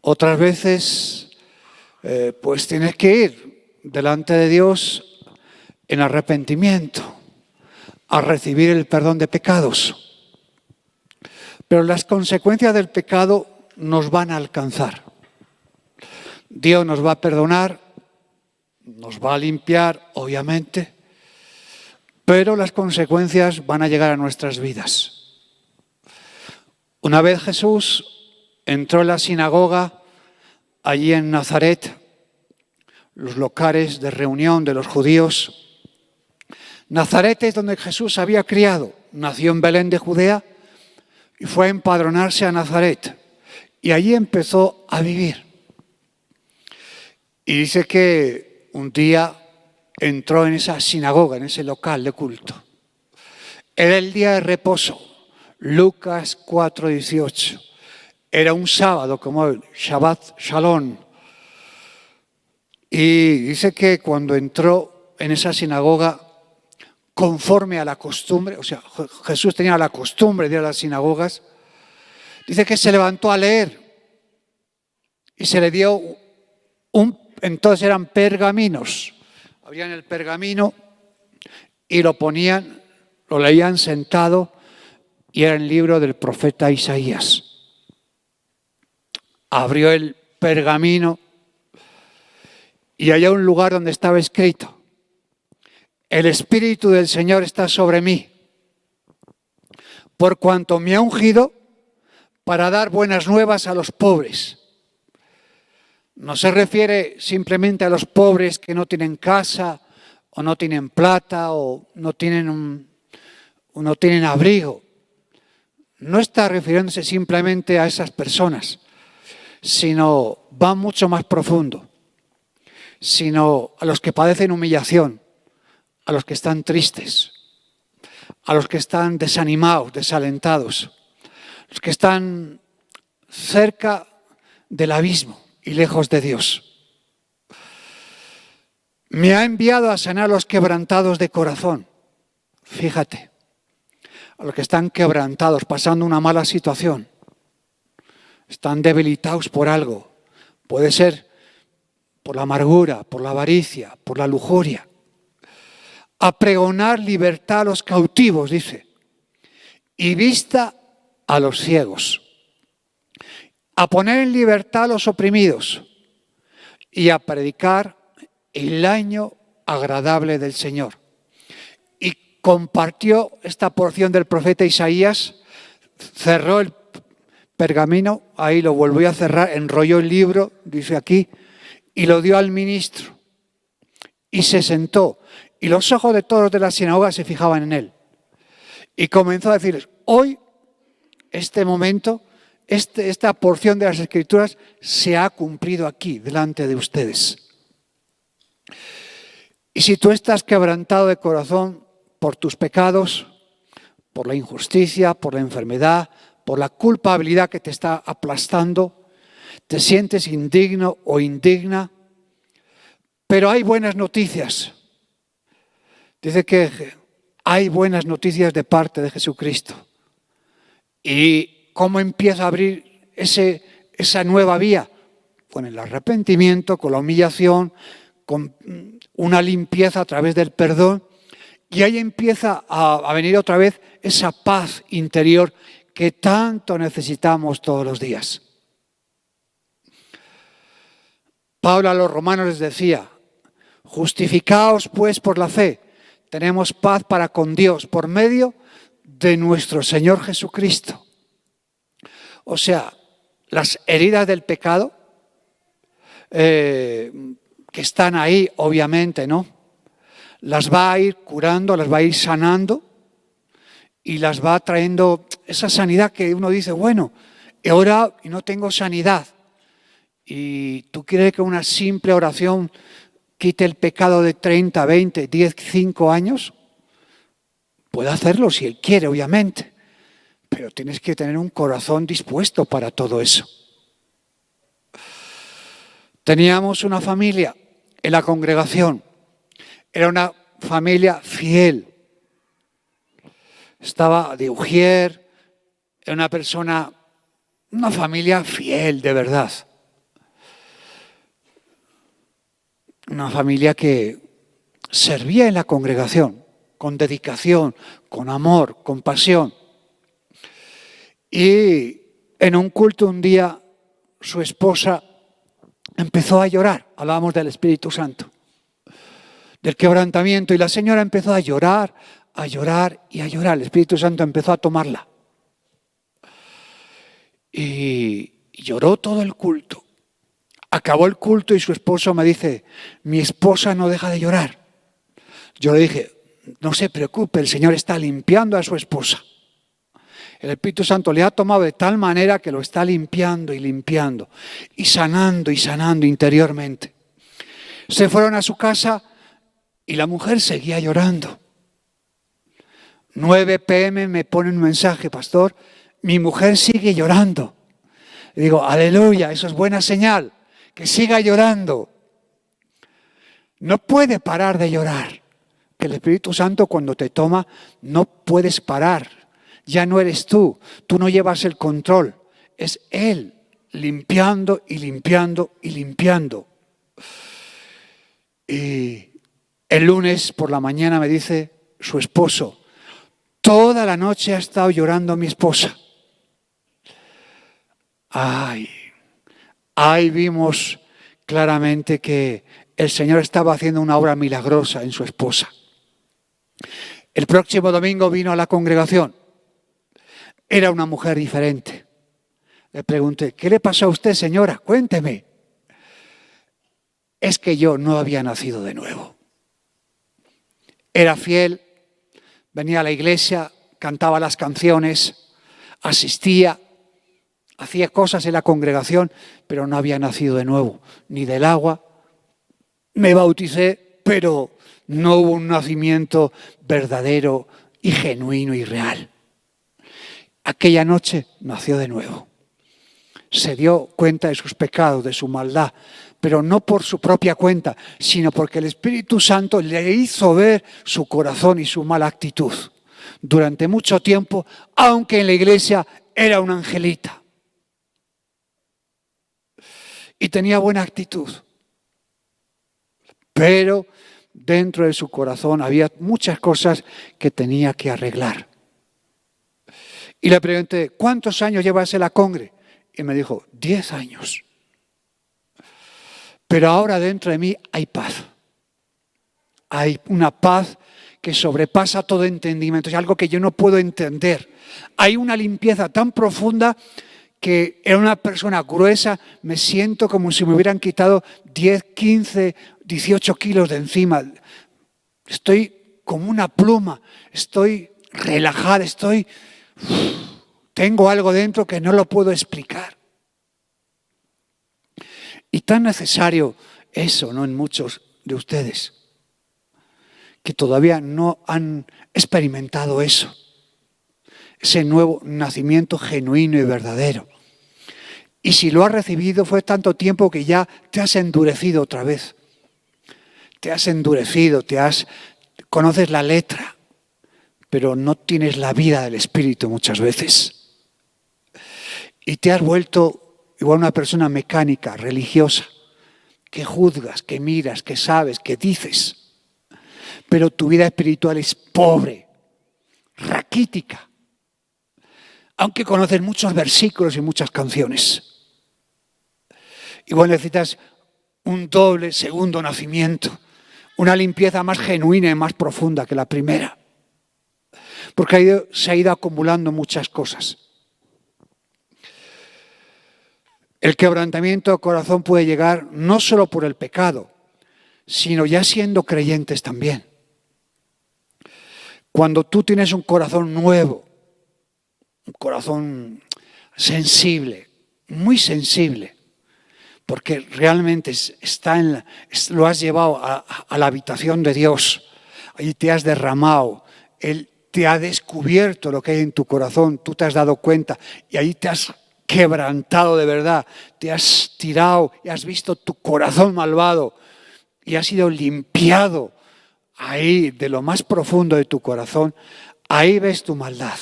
Otras veces, pues tienes que ir delante de Dios en arrepentimiento, a recibir el perdón de pecados. Pero las consecuencias del pecado nos van a alcanzar. Dios nos va a perdonar, nos va a limpiar, obviamente, pero las consecuencias van a llegar a nuestras vidas. Una vez Jesús entró en la sinagoga allí en Nazaret, los locales de reunión de los judíos. Nazaret es donde Jesús se había criado. Nació en Belén de Judea y fue a empadronarse a Nazaret. Y allí empezó a vivir. Y dice que un día entró en esa sinagoga, en ese local de culto. Era el día de reposo, Lucas 4:18. Era un sábado como el Shabbat Shalom. Y dice que cuando entró en esa sinagoga, conforme a la costumbre, o sea, Jesús tenía la costumbre de ir a las sinagogas, dice que se levantó a leer y se le dio entonces eran pergaminos. Abrían el pergamino y lo ponían, lo leían sentado y era el libro del profeta Isaías. Abrió el pergamino y había un lugar donde estaba escrito: el Espíritu del Señor está sobre mí, por cuanto me ha ungido para dar buenas nuevas a los pobres. No se refiere simplemente a los pobres que no tienen casa, o no tienen plata, o no tienen abrigo. No está refiriéndose simplemente a esas personas, sino va mucho más profundo, sino a los que padecen humillación, a los que están tristes, a los que están desanimados, desalentados, los que están cerca del abismo y lejos de Dios. Me ha enviado a sanar a los quebrantados de corazón. Fíjate, a los que están quebrantados, pasando una mala situación, están debilitados por algo. Puede ser por la amargura, por la avaricia, por la lujuria. A pregonar libertad a los cautivos, dice, y vista a los ciegos. A poner en libertad a los oprimidos y a predicar el año agradable del Señor. Y compartió esta porción del profeta Isaías, cerró el pergamino, ahí lo volvió a cerrar, enrolló el libro, dice aquí, y lo dio al ministro. Y se sentó, y los ojos de todos de la sinagoga se fijaban en él. Y comenzó a decirles: hoy, este momento, esta porción de las Escrituras se ha cumplido aquí, delante de ustedes. Y si tú estás quebrantado de corazón por tus pecados, por la injusticia, por la enfermedad, por la culpabilidad que te está aplastando, te sientes indigno o indigna, pero hay buenas noticias. Dice que hay buenas noticias de parte de Jesucristo. ¿Y cómo empieza a abrir esa nueva vía? Con el arrepentimiento, con la humillación, con una limpieza a través del perdón. Y ahí empieza a venir otra vez esa paz interior que tanto necesitamos todos los días. Pablo a los romanos les decía: justificaos pues por la fe, tenemos paz para con Dios por medio de nuestro Señor Jesucristo. O sea, las heridas del pecado que están ahí, obviamente, ¿no? Las va a ir curando, las va a ir sanando y las va trayendo esa sanidad que uno dice: bueno, he orado y no tengo sanidad. Y tú quieres que una simple oración quite el pecado de 30, 20, 10, 5 años. Puede hacerlo si Él quiere, obviamente. Pero tienes que tener un corazón dispuesto para todo eso. Teníamos una familia en la congregación. Era una familia fiel. Estaba de Ujier, era una familia fiel de verdad. una familia que servía en la congregación con dedicación, con amor, con pasión. Y en un culto un día su esposa empezó a llorar. Hablábamos del Espíritu Santo, del quebrantamiento, y la señora empezó a llorar, a llorar y a llorar. El Espíritu Santo empezó a tomarla. Y lloró todo el culto. Acabó el culto y su esposo me dice: mi esposa no deja de llorar. Yo le dije: no se preocupe, el Señor está limpiando a su esposa. El Espíritu Santo le ha tomado de tal manera que lo está limpiando y limpiando y sanando interiormente. Se fueron a su casa y la mujer seguía llorando. 9 p.m. me pone un mensaje: pastor, mi mujer sigue llorando. Y digo: aleluya, eso es buena señal, que siga llorando. No puede parar de llorar. Que el Espíritu Santo, cuando te toma, no puedes parar. Ya no eres tú no llevas el control. Es Él limpiando y limpiando y limpiando. Y el lunes por la mañana me dice su esposo: toda la noche ha estado llorando mi esposa. Ahí vimos claramente que el Señor estaba haciendo una obra milagrosa en su esposa. El próximo domingo vino a la congregación. Era una mujer diferente. Le pregunté: ¿qué le pasó a usted, señora? Cuénteme. Es que yo no había nacido de nuevo. Era fiel, venía a la iglesia, cantaba las canciones, asistía, hacía cosas en la congregación, pero no había nacido de nuevo, ni del agua. Me bauticé, pero no hubo un nacimiento verdadero y genuino y real. Aquella noche nació de nuevo. Se dio cuenta de sus pecados, de su maldad, pero no por su propia cuenta, sino porque el Espíritu Santo le hizo ver su corazón y su mala actitud. Durante mucho tiempo, aunque en la iglesia era una angelita. Y tenía buena actitud. Pero dentro de su corazón había muchas cosas que tenía que arreglar. Y le pregunté: ¿cuántos años llevas en la congre? Y me dijo: 10 años. Pero ahora dentro de mí hay paz. Hay una paz que sobrepasa todo entendimiento. Es algo que yo no puedo entender. Hay una limpieza tan profunda que en una persona gruesa me siento como si me hubieran quitado 10, 15, 18 kilos de encima. Estoy como una pluma. Estoy relajada. Tengo algo dentro que no lo puedo explicar. Y tan necesario eso, ¿no?, en muchos de ustedes, que todavía no han experimentado eso. Ese nuevo nacimiento genuino y verdadero. Y si lo has recibido, fue tanto tiempo que ya te has endurecido otra vez. Te has endurecido, conoces la letra, pero no tienes la vida del Espíritu muchas veces. Y te has vuelto igual una persona mecánica, religiosa, que juzgas, que miras, que sabes, que dices. Pero tu vida espiritual es pobre, raquítica. Aunque conoces muchos versículos y muchas canciones. Igual necesitas un doble, segundo nacimiento. Una limpieza más genuina y más profunda que la primera. Porque se ha ido acumulando muchas cosas. El quebrantamiento de corazón puede llegar no solo por el pecado, sino ya siendo creyentes también. Cuando tú tienes un corazón nuevo, un corazón sensible, muy sensible, porque realmente lo has llevado a la habitación de Dios, ahí te has derramado, Él te ha descubierto lo que hay en tu corazón, tú te has dado cuenta y ahí te has quebrantado de verdad, te has tirado y has visto tu corazón malvado y has sido limpiado ahí de lo más profundo de tu corazón, ahí ves tu maldad.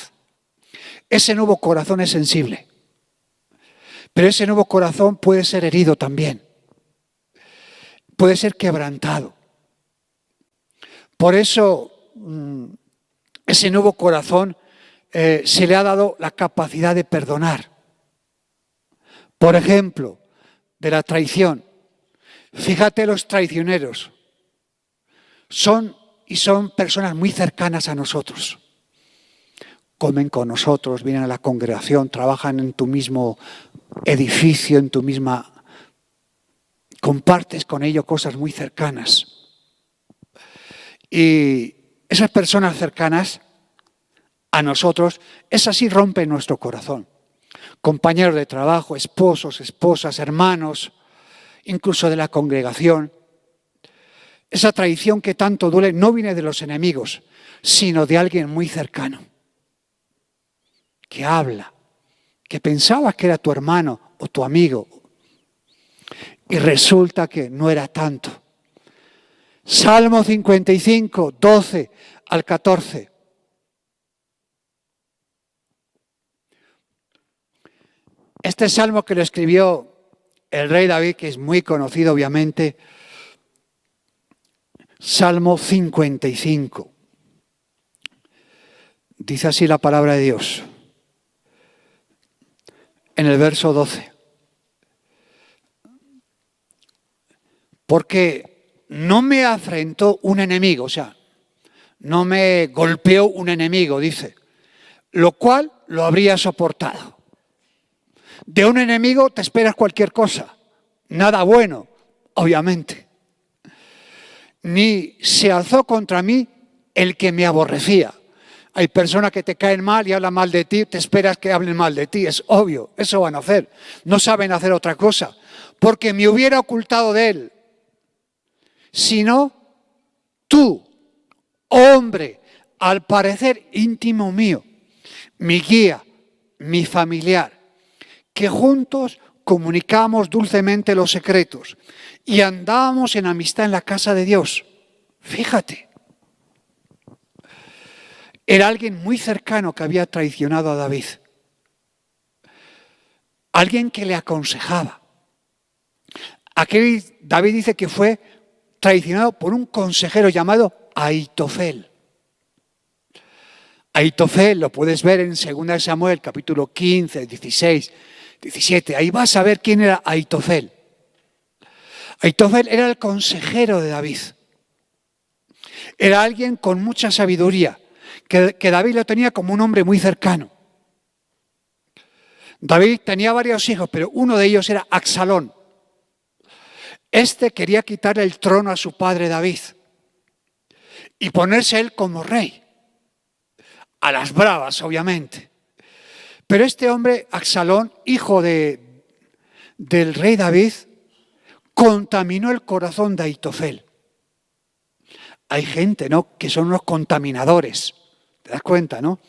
Ese nuevo corazón es sensible, pero ese nuevo corazón puede ser herido también. puede ser quebrantado. Por eso, ese nuevo corazón se le ha dado la capacidad de perdonar. Por ejemplo, de la traición. Fíjate, los traicioneros son personas muy cercanas a nosotros. Comen con nosotros, vienen a la congregación, trabajan en tu mismo edificio, en tu misma... Compartes con ellos cosas muy cercanas. Y esas personas cercanas a nosotros, esas sí rompen nuestro corazón. Compañeros de trabajo, esposos, esposas, hermanos, incluso de la congregación. Esa traición que tanto duele no viene de los enemigos, sino de alguien muy cercano, que habla, que pensabas que era tu hermano o tu amigo, y resulta que no era tanto. Salmo 55, 12 al 14. Este salmo que lo escribió el rey David, que es muy conocido obviamente, Salmo 55. Dice así la palabra de Dios, en el verso 12. Porque no me afrentó un enemigo, o sea, no me golpeó un enemigo, dice, lo cual lo habría soportado. De un enemigo te esperas cualquier cosa, nada bueno, obviamente. Ni se alzó contra mí el que me aborrecía. Hay personas que te caen mal y hablan mal de ti, te esperas que hablen mal de ti, es obvio, eso van a hacer. No saben hacer otra cosa, porque me hubiera ocultado de él. Sino tú, hombre, al parecer íntimo mío, mi guía, mi familiar, que juntos comunicamos dulcemente los secretos y andábamos en amistad en la casa de Dios. Fíjate, era alguien muy cercano que había traicionado a David. Alguien que le aconsejaba. Aquí David dice que fue traicionado por un consejero llamado Ahitofel. Ahitofel lo puedes ver en 2 Samuel, capítulo 15, 16, 17. Ahí vas a ver quién era Ahitofel. Ahitofel era el consejero de David. Era alguien con mucha sabiduría, que David lo tenía como un hombre muy cercano. David tenía varios hijos, pero uno de ellos era Absalón. Este quería quitarle el trono a su padre David y ponerse él como rey. A las bravas, obviamente. Pero este hombre, Absalón, hijo del rey David, contaminó el corazón de Ahitofel. Hay gente, ¿no?, que son unos contaminadores. ¿Te das cuenta, no?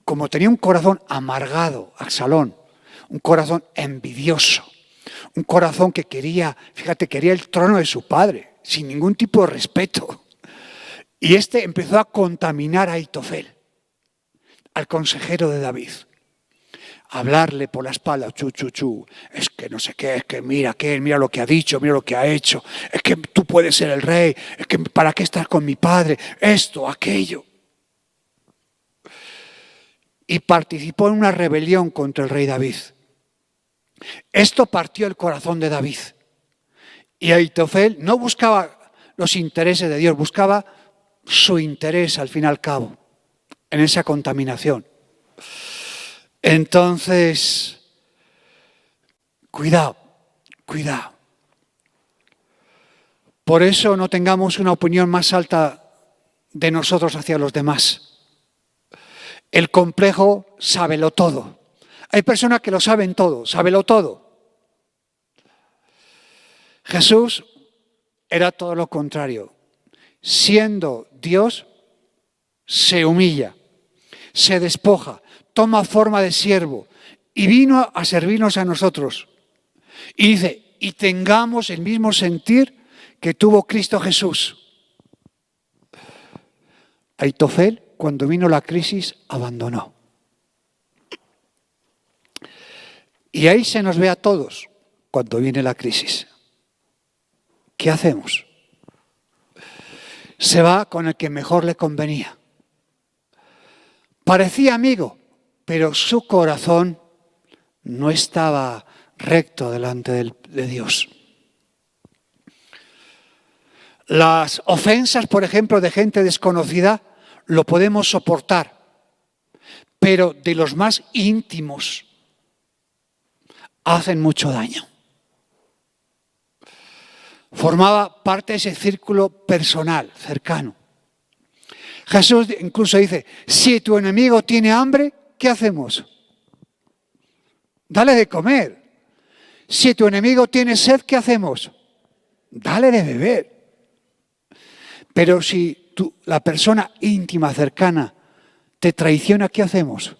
Como tenía un corazón amargado, Absalón, un corazón envidioso, un corazón que quería el trono de su padre, sin ningún tipo de respeto. Y este empezó a contaminar a Ahitofel, al consejero de David. A hablarle por la espalda, es que no sé qué, es que mira lo que ha dicho, mira lo que ha hecho, es que tú puedes ser el rey, es que ¿para qué estás con mi padre? Esto, aquello. Y participó en una rebelión contra el rey David. Esto partió el corazón de David. Y Ahitofel no buscaba los intereses de Dios, buscaba su interés al fin y al cabo, en esa contaminación. Entonces, cuidado. Por eso no tengamos una opinión más alta de nosotros hacia los demás. El complejo sábelo todo. Hay personas que lo saben todo, sábelo todo. Jesús era todo lo contrario. Siendo Dios, se humilla, se despoja, toma forma de siervo y vino a servirnos a nosotros. Y dice, y tengamos el mismo sentir que tuvo Cristo Jesús. Ahitofel, cuando vino la crisis, abandonó. Y ahí se nos ve a todos cuando viene la crisis. ¿qué hacemos? Se va con el que mejor le convenía. Parecía amigo, pero su corazón no estaba recto delante de Dios. Las ofensas, por ejemplo, de gente desconocida, lo podemos soportar, pero de los más íntimos hacen mucho daño. Formaba parte de ese círculo personal, cercano. Jesús incluso dice, si tu enemigo tiene hambre, ¿qué hacemos? Dale de comer. Si tu enemigo tiene sed, ¿qué hacemos? Dale de beber. Pero si la persona íntima, cercana, te traiciona, ¿qué hacemos?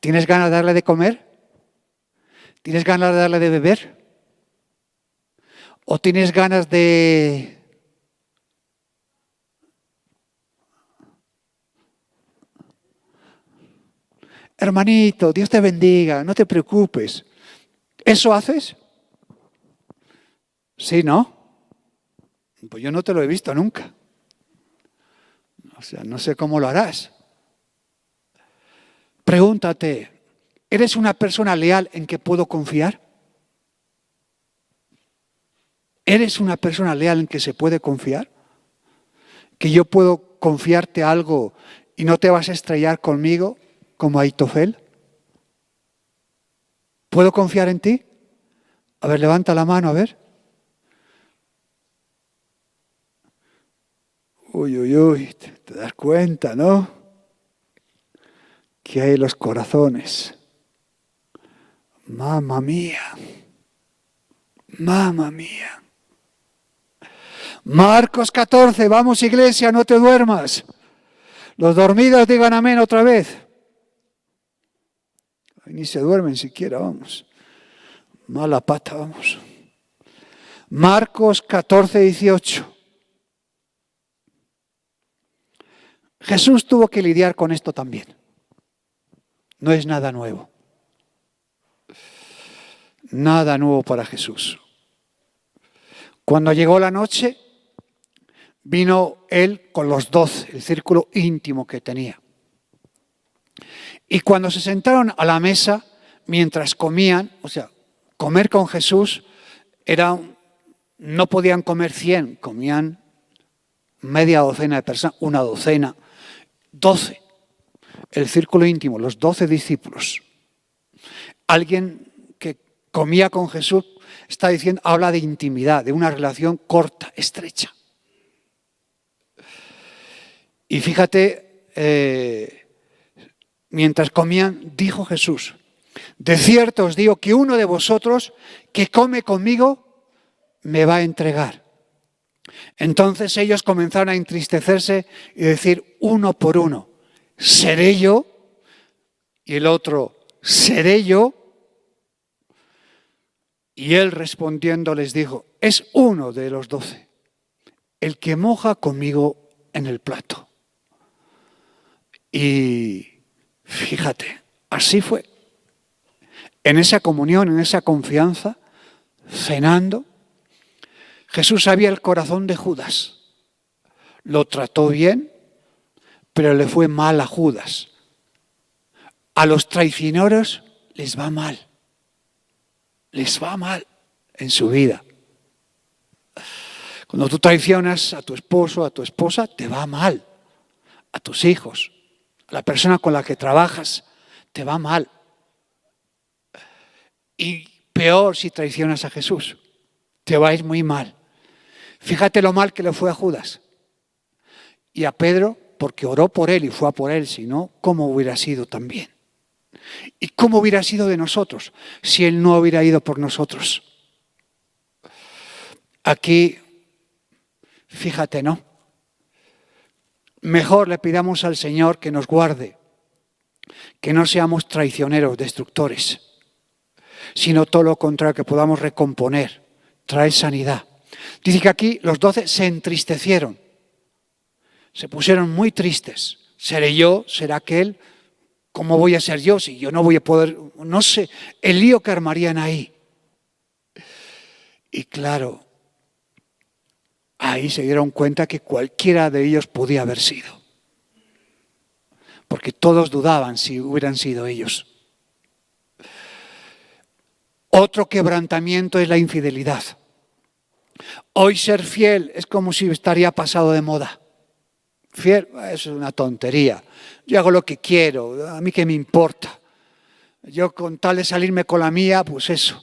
¿Tienes ganas de darle de comer? ¿Tienes ganas de darle de beber? ¿O tienes ganas de... Hermanito, Dios te bendiga, no te preocupes. ¿Eso haces? Sí, ¿no? Pues yo no te lo he visto nunca. O sea, no sé cómo lo harás. Pregúntate, ¿eres una persona leal en que puedo confiar? ¿Eres una persona leal en que se puede confiar? ¿Que yo puedo confiarte algo y no te vas a estrellar conmigo como Aitofel? ¿Puedo confiar en ti? A ver, levanta la mano, a ver. Uy, uy, uy, te das cuenta, ¿no? Que hay en los corazones. Mamma mía. Mamma mía. Marcos 14, vamos iglesia, no te duermas. Los dormidos digan amén otra vez. Ni se duermen siquiera, vamos. Mala pata, vamos. Marcos 14, 18. Jesús tuvo que lidiar con esto también. No es nada nuevo. Nada nuevo para Jesús. Cuando llegó la noche, vino él con los 12, el círculo íntimo que tenía. Y cuando se sentaron a la mesa, mientras comían, o sea, comer con Jesús no podían comer 100, comían media docena de personas, una docena, 12. El círculo íntimo, los 12 discípulos. Alguien que comía con Jesús está diciendo, habla de intimidad, de una relación corta, estrecha. Y fíjate, mientras comían, dijo Jesús, de cierto os digo que uno de vosotros que come conmigo me va a entregar. Entonces ellos comenzaron a entristecerse y decir uno por uno, ¿seré yo? Y el otro, ¿seré yo? Y él respondiendo les dijo, es uno de los 12, el que moja conmigo en el plato. Y fíjate, así fue. En esa comunión, en esa confianza, cenando, Jesús sabía el corazón de Judas. Lo trató bien, pero le fue mal a Judas. A los traicioneros les va mal. Les va mal en su vida. Cuando tú traicionas a tu esposo, a tu esposa, te va mal. A tus hijos, a la persona con la que trabajas, te va mal. Y peor si traicionas a Jesús, te va a ir muy mal. Fíjate lo mal que le fue a Judas. Y a Pedro, porque oró por él y fue a por él, si no, ¿cómo hubiera sido también? ¿Y cómo hubiera sido de nosotros si él no hubiera ido por nosotros? Aquí, fíjate, ¿no? Mejor le pidamos al Señor que nos guarde, que no seamos traicioneros, destructores, sino todo lo contrario, que podamos recomponer, traer sanidad. Dice que aquí los 12 se entristecieron, se pusieron muy tristes. ¿Seré yo? ¿Será aquel? ¿Cómo voy a ser yo si yo no voy a poder? No sé, el lío que armarían ahí. Y claro, ahí se dieron cuenta que cualquiera de ellos podía haber sido. Porque todos dudaban si hubieran sido ellos. Otro quebrantamiento es la infidelidad. Hoy ser fiel es como si estaría pasado de moda. Fiel, eso es una tontería. Yo hago lo que quiero, a mí qué me importa. Yo con tal de salirme con la mía, pues eso.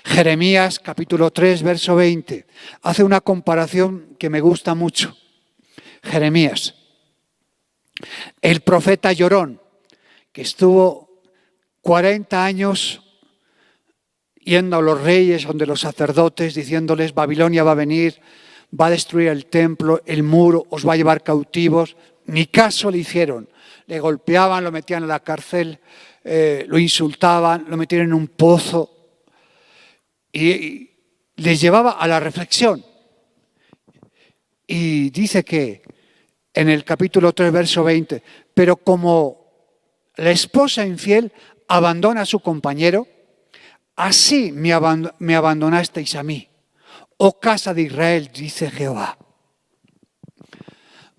Jeremías capítulo 3, verso 20, hace una comparación que me gusta mucho. Jeremías, el profeta llorón, que estuvo 40 años yendo a los reyes, donde los sacerdotes, diciéndoles: Babilonia va a venir, va a destruir el templo, el muro, os va a llevar cautivos. Ni caso le hicieron. Le golpeaban, lo metían en la cárcel, lo insultaban, lo metían en un pozo. Y les llevaba a la reflexión. Y dice que en el capítulo 3, verso 20, pero como la esposa infiel abandona a su compañero, así me abandonasteis a mí, oh casa de Israel, dice Jehová.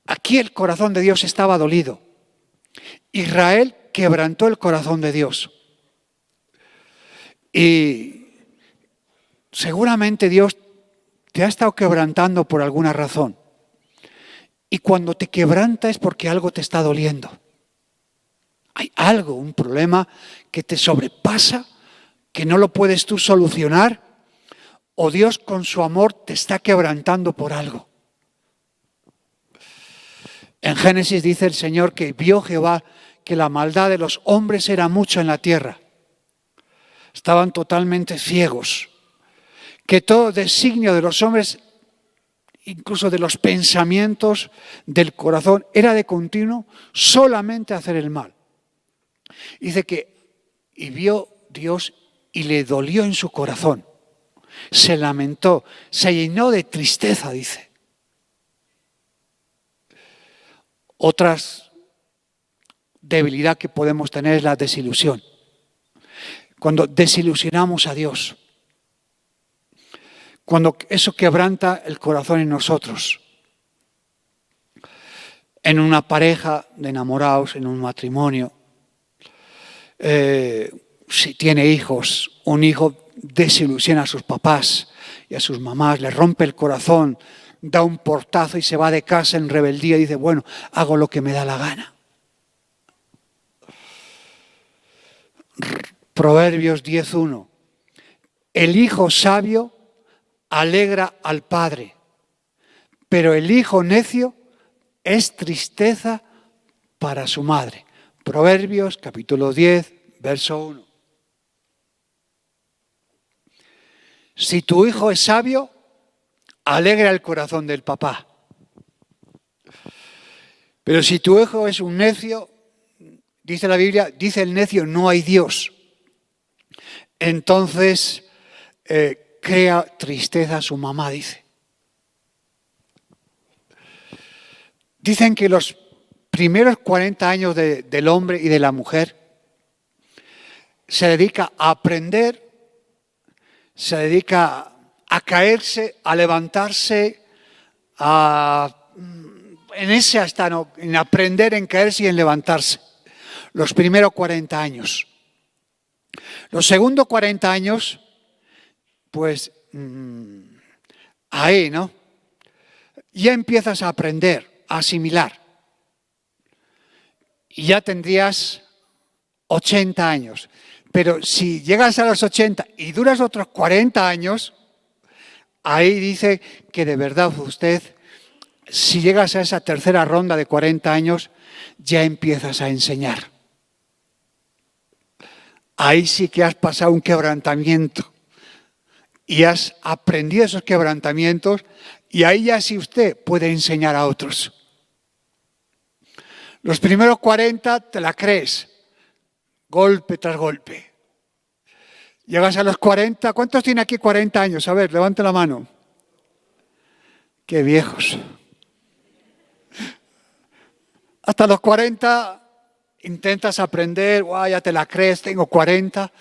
Aquí el corazón de Dios estaba dolido. Israel quebrantó el corazón de Dios. Y seguramente Dios te ha estado quebrantando por alguna razón. Y cuando te quebranta es porque algo te está doliendo. Hay algo, un problema que te sobrepasa, que no lo puedes tú solucionar, o Dios con su amor te está quebrantando por algo. En Génesis dice el Señor que vio Jehová que la maldad de los hombres era mucho en la tierra. Estaban totalmente ciegos. Que todo designio de los hombres, incluso de los pensamientos del corazón, era de continuo solamente hacer el mal. Dice y vio Dios y le dolió en su corazón. Se lamentó, se llenó de tristeza, dice. Otra debilidad que podemos tener es la desilusión. Cuando desilusionamos a Dios. Cuando eso quebranta el corazón en nosotros. En una pareja de enamorados, en un matrimonio. Si tiene hijos, un hijo desilusiona a sus papás y a sus mamás, le rompe el corazón, da un portazo y se va de casa en rebeldía y dice: bueno, hago lo que me da la gana. Proverbios 10:1. El hijo sabio alegra al padre, pero el hijo necio es tristeza para su madre. Proverbios capítulo 10, verso 1. Si tu hijo es sabio, alegra el corazón del papá. Pero si tu hijo es un necio, dice la Biblia, dice el necio: no hay Dios. Entonces crea tristeza a su mamá, dice. Dicen que los primeros 40 años del hombre y de la mujer se dedica a aprender, se dedica a caerse, a levantarse, en aprender, en caerse y en levantarse. Los primeros 40 años. Los segundos 40 años, pues ahí, ¿no? Ya empiezas a aprender, a asimilar. Y ya tendrías 80 años. Pero si llegas a los 80 y duras otros 40 años, ahí dice que de verdad usted, si llegas a esa tercera ronda de 40 años, ya empiezas a enseñar. Ahí sí que has pasado un quebrantamiento y has aprendido esos quebrantamientos, y ahí ya sí usted puede enseñar a otros. Los primeros 40 te la crees, golpe tras golpe. Llegas a los 40, ¿cuántos tiene aquí 40 años? A ver, levante la mano. Qué viejos. Hasta los 40 intentas aprender, ya te la crees, tengo 40.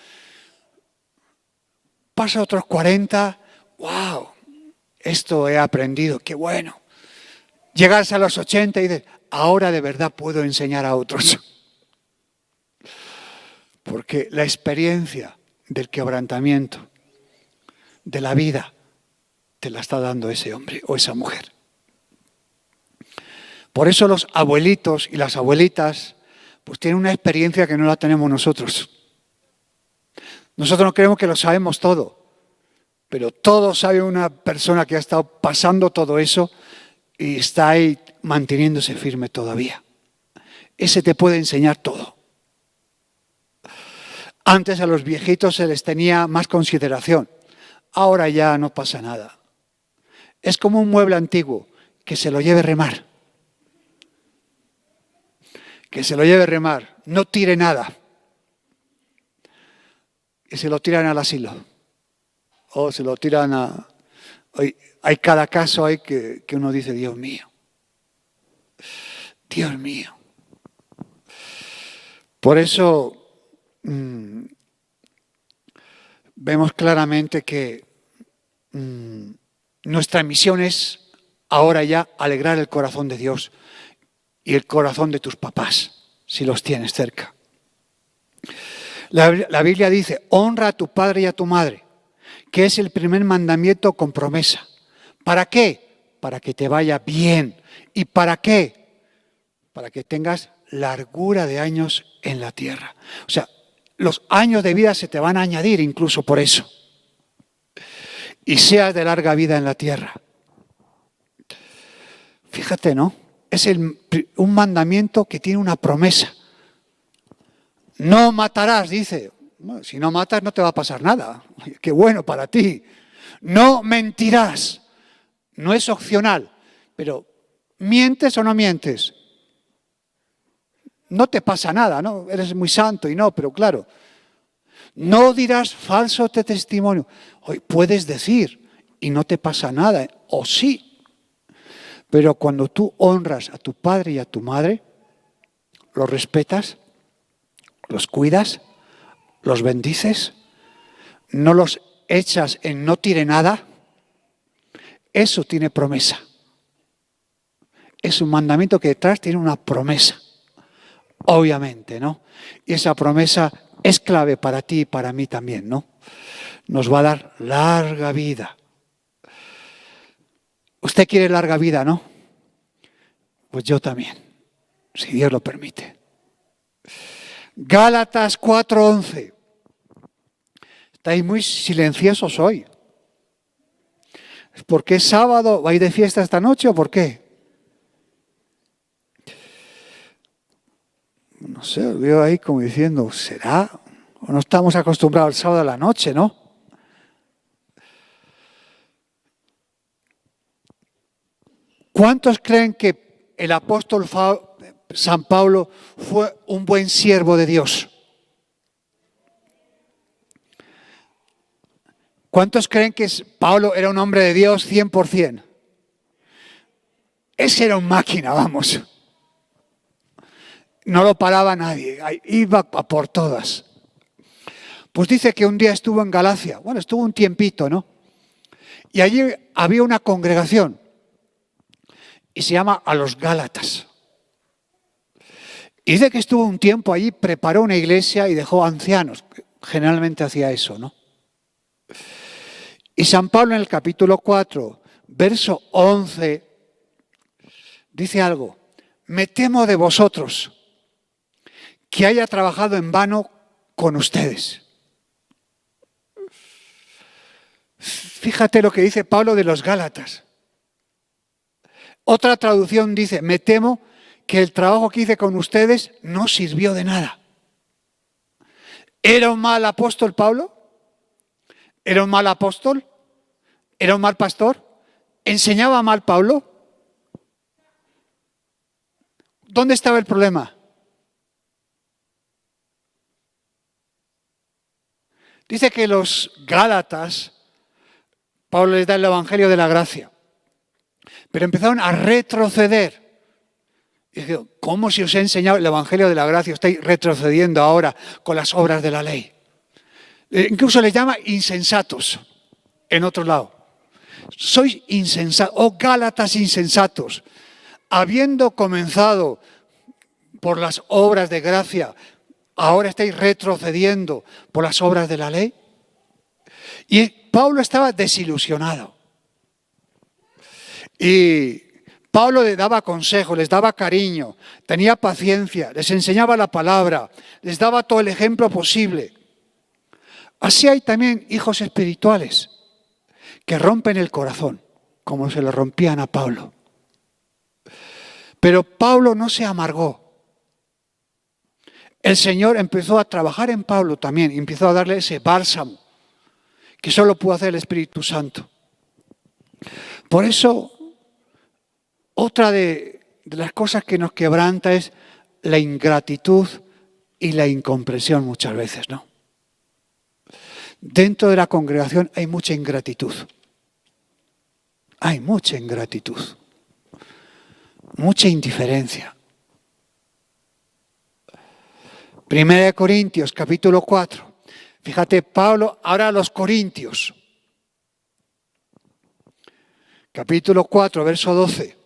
Pasa otros 40, wow, esto he aprendido, qué bueno. Llegas a los 80 y dices, ahora de verdad puedo enseñar a otros. Porque la experiencia del quebrantamiento, de la vida, te la está dando ese hombre o esa mujer. Por eso los abuelitos y las abuelitas pues tienen una experiencia que no la tenemos nosotros. Nosotros no creemos que lo sabemos todo, pero todo sabe una persona que ha estado pasando todo eso y está ahí manteniéndose firme todavía. Ese te puede enseñar todo. Antes a los viejitos se les tenía más consideración. Ahora ya no pasa nada. Es como un mueble antiguo, que se lo lleve remar. Que se lo lleve remar, no tire nada. Y se lo tiran al asilo. O se lo tiran a... Hay cada caso hay que uno dice, Dios mío. Dios mío. Por eso vemos claramente que nuestra misión es ahora ya alegrar el corazón de Dios y el corazón de tus papás, si los tienes cerca. La Biblia dice, honra a tu padre y a tu madre, que es el primer mandamiento con promesa. ¿Para qué? Para que te vaya bien. ¿Y para qué? Para que tengas largura de años en la tierra. O sea, los años de vida se te van a añadir incluso por eso. Y seas de larga vida en la tierra. Fíjate, ¿no? Es un mandamiento que tiene una promesa. No matarás, dice. Bueno, si no matas no te va a pasar nada. Qué bueno para ti. No mentirás. No es opcional. Pero, ¿mientes o no mientes? No te pasa nada, ¿no? Eres muy santo y no, pero claro. No dirás falso testimonio. Hoy puedes decir y no te pasa nada. O sí. Pero cuando tú honras a tu padre y a tu madre, los respetas, los cuidas, los bendices, no los echas en no tire nada, eso tiene promesa. Es un mandamiento que detrás tiene una promesa, obviamente, ¿no? Y esa promesa es clave para ti y para mí también, ¿no? Nos va a dar larga vida. Usted quiere larga vida, ¿no? Pues yo también, si Dios lo permite. Gálatas 4:11. Estáis muy silenciosos hoy. ¿Por qué es sábado? ¿Vais de fiesta esta noche o por qué? No sé, os veo ahí como diciendo, ¿será? O no estamos acostumbrados al sábado a la noche, ¿no? ¿Cuántos creen que el apóstol San Pablo fue un buen siervo de Dios? ¿Cuántos creen que Pablo era un hombre de Dios 100%? Ese era un máquina, vamos. No lo paraba nadie, iba a por todas. Pues dice que un día estuvo en Galacia, bueno, estuvo un tiempito, ¿no? Y allí había una congregación y se llama a los Gálatas. Y dice que estuvo un tiempo allí, preparó una iglesia y dejó ancianos. Generalmente hacía eso, ¿no? Y San Pablo en el capítulo 4, verso 11, dice algo. Me temo de vosotros que haya trabajado en vano con ustedes. Fíjate lo que dice Pablo de los Gálatas. Otra traducción dice, me temo que el trabajo que hice con ustedes no sirvió de nada. ¿Era un mal apóstol Pablo? ¿Era un mal apóstol? ¿Era un mal pastor? ¿Enseñaba mal Pablo? ¿Dónde estaba el problema? Dice que los Gálatas, Pablo les da el Evangelio de la gracia, pero empezaron a retroceder. Y dijo, ¿cómo si os he enseñado el Evangelio de la gracia? Estáis retrocediendo ahora con las obras de la ley. Incluso les llama insensatos en otro lado. Sois insensatos, oh Gálatas insensatos, habiendo comenzado por las obras de gracia, ahora estáis retrocediendo por las obras de la ley. Y Pablo estaba desilusionado. Y Pablo les daba consejos, les daba cariño, tenía paciencia, les enseñaba la palabra, les daba todo el ejemplo posible. Así hay también hijos espirituales que rompen el corazón, como se lo rompían a Pablo. Pero Pablo no se amargó. El Señor empezó a trabajar en Pablo también, empezó a darle ese bálsamo que solo pudo hacer el Espíritu Santo. Por eso, otra de las cosas que nos quebranta es la ingratitud y la incomprensión muchas veces, ¿no? Dentro de la congregación hay mucha ingratitud. Hay mucha ingratitud. Mucha indiferencia. 1 Corintios, capítulo 4. Fíjate, Pablo, ahora a los Corintios. Capítulo 4, verso 12.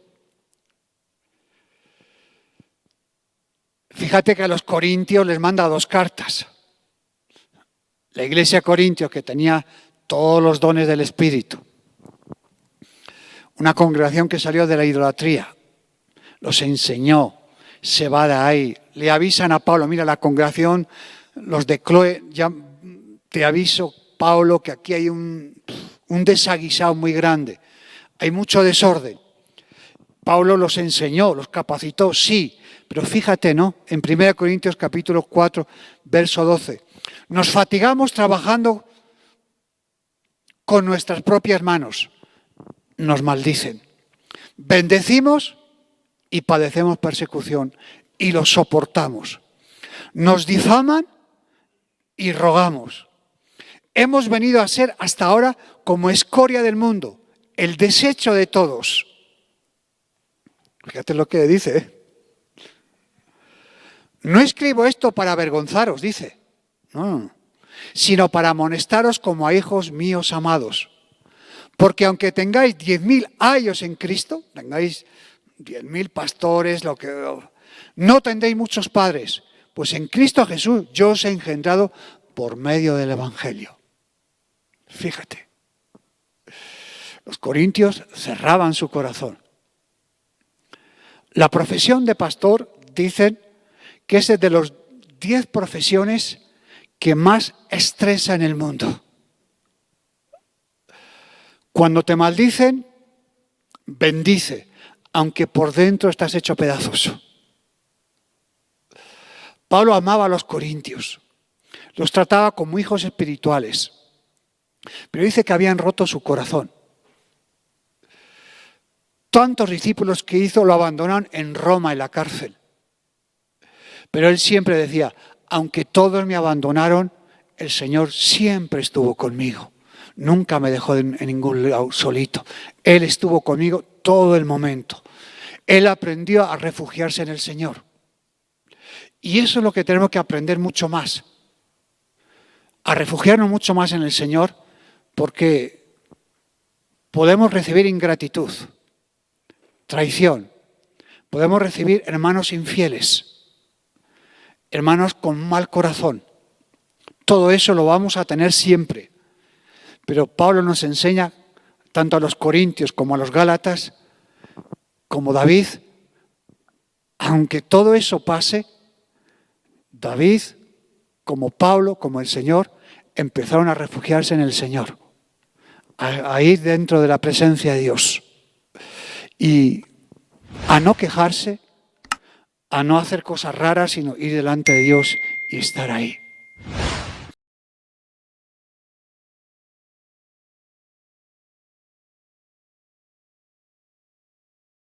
Fíjate que a los corintios les manda 2 cartas. La iglesia de Corintios, que tenía todos los dones del Espíritu. Una congregación que salió de la idolatría. Los enseñó, se va de ahí. Le avisan a Pablo, mira, la congregación, los de Cloé, ya te aviso, Pablo, que aquí hay un desaguisado muy grande. Hay mucho desorden. Pablo los enseñó, los capacitó, sí. Pero fíjate, ¿no? En 1 Corintios capítulo 4, verso 12. Nos fatigamos trabajando con nuestras propias manos. Nos maldicen. Bendecimos y padecemos persecución y los soportamos. Nos difaman y rogamos. Hemos venido a ser hasta ahora como escoria del mundo, el desecho de todos. Fíjate lo que dice, ¿eh? No escribo esto para avergonzaros, dice, no, sino para amonestaros como a hijos míos amados. Porque aunque tengáis 10.000 años en Cristo, tengáis 10.000 pastores, no tendréis muchos padres, pues en Cristo Jesús yo os he engendrado por medio del Evangelio. Fíjate, los corintios cerraban su corazón. La profesión de pastor, dicen, que es de las 10 profesiones que más estresa en el mundo. Cuando te maldicen, bendice, aunque por dentro estás hecho pedazos. Pablo amaba a los corintios, los trataba como hijos espirituales, pero dice que habían roto su corazón. Tantos discípulos que hizo lo abandonaron en Roma, en la cárcel. Pero él siempre decía, aunque todos me abandonaron, el Señor siempre estuvo conmigo. Nunca me dejó en ningún lado solito. Él estuvo conmigo todo el momento. Él aprendió a refugiarse en el Señor. Y eso es lo que tenemos que aprender mucho más. A refugiarnos mucho más en el Señor, porque podemos recibir ingratitud, traición. Podemos recibir hermanos infieles, hermanos con mal corazón. Todo eso lo vamos a tener siempre. Pero Pablo nos enseña, tanto a los corintios como a los gálatas, como David, aunque todo eso pase, David, como Pablo, como el Señor, empezaron a refugiarse en el Señor, a ir dentro de la presencia de Dios y a no quejarse, a no hacer cosas raras, sino ir delante de Dios y estar ahí.